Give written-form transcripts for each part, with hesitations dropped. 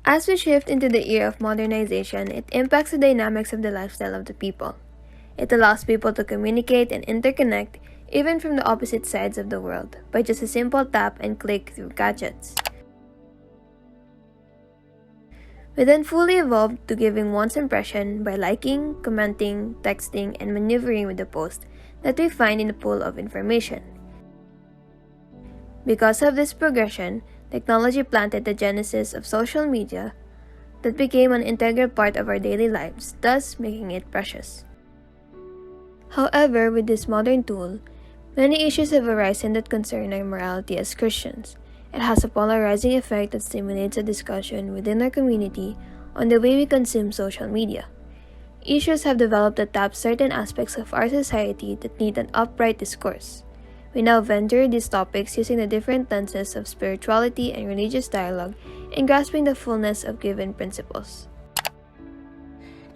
As we shift into the era of modernization, it impacts the dynamics of the lifestyle of the people. It allows people to communicate and interconnect even from the opposite sides of the world by just a simple tap and click through gadgets. We then fully evolved to giving one's impression by liking, commenting, texting, and maneuvering with the post that we find in the pool of information. Because of this progression, technology planted the genesis of social media that became an integral part of our daily lives, thus making it precious. However, with this modern tool, many issues have arisen that concern our morality as Christians. It has a polarizing effect that stimulates a discussion within our community on the way we consume social media. Issues have developed that tap certain aspects of our society that need an upright discourse. We now venture these topics using the different lenses of spirituality and religious dialogue in grasping the fullness of given principles.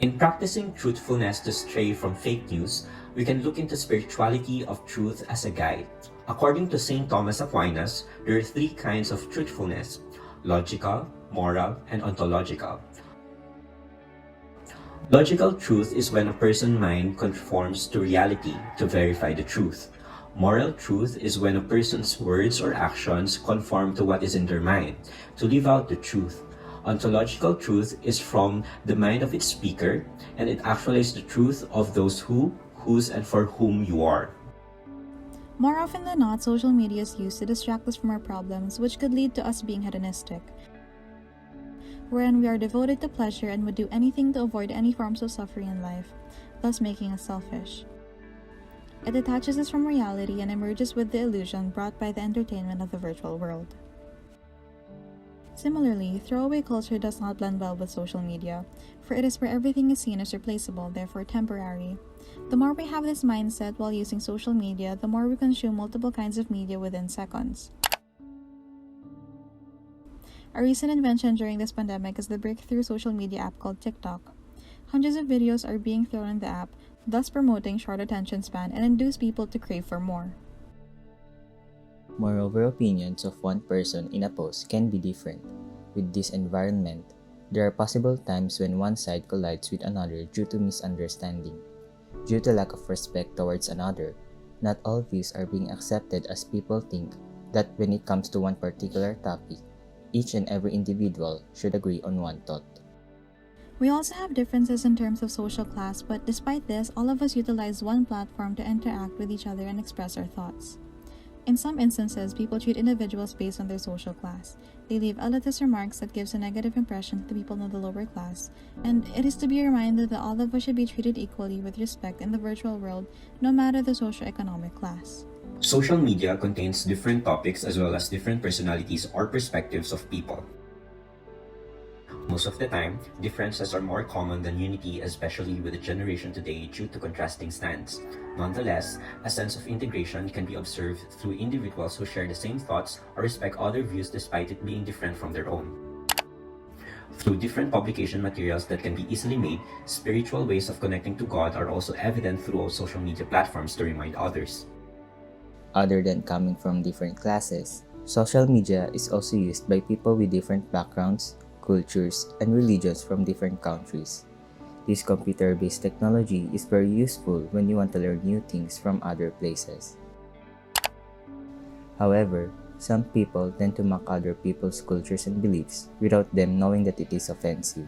In practicing truthfulness to stray from fake news, we can look into spirituality of truth as a guide. According to St. Thomas Aquinas, there are three kinds of truthfulness: logical, moral, and ontological. Logical truth is when a person's mind conforms to reality to verify the truth. Moral truth is when a person's words or actions conform to what is in their mind, to live out the truth. Ontological truth is from the mind of its speaker, and it actualizes the truth of those who, whose, and for whom you are. More often than not, social media is used to distract us from our problems, which could lead to us being hedonistic, wherein we are devoted to pleasure and would do anything to avoid any forms of suffering in life, thus making us selfish. It detaches us from reality and emerges with the illusion brought by the entertainment of the virtual world. Similarly, throwaway culture does not blend well with social media, for it is where everything is seen as replaceable, therefore temporary. The more we have this mindset while using social media, the more we consume multiple kinds of media within seconds. A recent invention during this pandemic is the breakthrough social media app called TikTok. Hundreds of videos are being thrown in the app, thus promoting short attention span and induce people to crave for more. Moreover, opinions of one person in a post can be different. With this environment, there are possible times when one side collides with another due to misunderstanding. Due to lack of respect towards another, not all views are being accepted, as people think that when it comes to one particular topic, each and every individual should agree on one thought. We also have differences in terms of social class, but despite this, all of us utilize one platform to interact with each other and express our thoughts. In some instances, people treat individuals based on their social class. They leave elitist remarks that gives a negative impression to people in the lower class, and it is to be reminded that all of us should be treated equally with respect in the virtual world, no matter the socioeconomic class. Social media contains different topics as well as different personalities or perspectives of people. Most of the time, differences are more common than unity, especially with the generation today due to contrasting stands. Nonetheless, a sense of integration can be observed through individuals who share the same thoughts or respect other views despite it being different from their own. Through different publication materials that can be easily made, spiritual ways of connecting to God are also evident through social media platforms to remind others. Other than coming from different classes, social media is also used by people with different backgrounds, cultures, and religions from different countries. This computer-based technology is very useful when you want to learn new things from other places. However, some people tend to mock other people's cultures and beliefs without them knowing that it is offensive.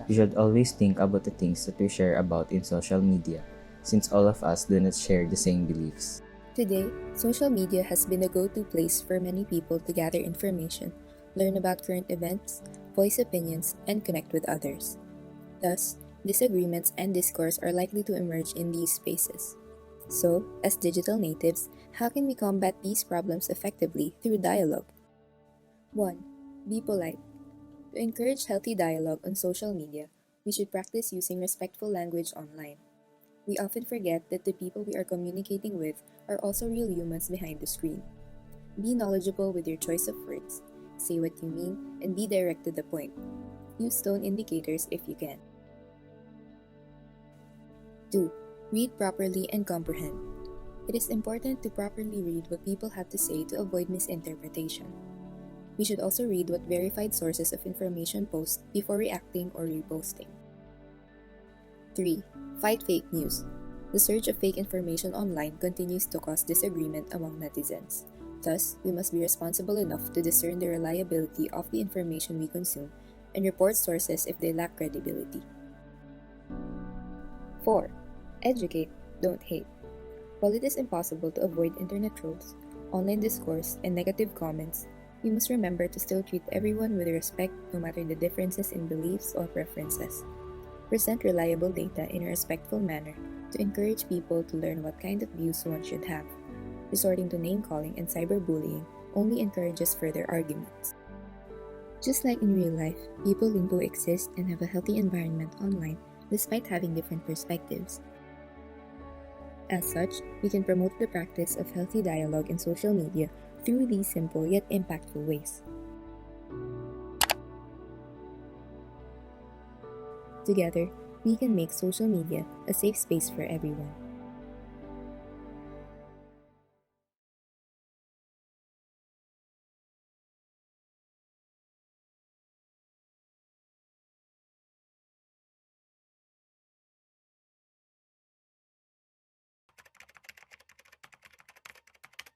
We should always think about the things that we share about in social media, since all of us do not share the same beliefs. Today, social media has been a go-to place for many people to gather information, learn about current events, voice opinions, and connect with others. Thus, disagreements and discourse are likely to emerge in these spaces. So, as digital natives, how can we combat these problems effectively through dialogue? 1. Be polite. To encourage healthy dialogue on social media, we should practice using respectful language online. We often forget that the people we are communicating with are also real humans behind the screen. Be knowledgeable with your choice of words. Say what you mean and be direct to the point. Use tone indicators if you can. 2. Read properly and comprehend. It is important to properly read what people have to say to avoid misinterpretation. We should also read what verified sources of information post before reacting or reposting. 3. Fight fake news. The surge of fake information online continues to cause disagreement among netizens. Thus, we must be responsible enough to discern the reliability of the information we consume and report sources if they lack credibility. 4. Educate, don't hate. While it is impossible to avoid internet trolls, online discourse, and negative comments, we must remember to still treat everyone with respect no matter the differences in beliefs or preferences. Present reliable data in a respectful manner to encourage people to learn what kind of views one should have. Resorting to name-calling and cyberbullying only encourages further arguments. Just like in real life, people can coexist and have a healthy environment online despite having different perspectives. As such, we can promote the practice of healthy dialogue in social media through these simple yet impactful ways. Together, we can make social media a safe space for everyone.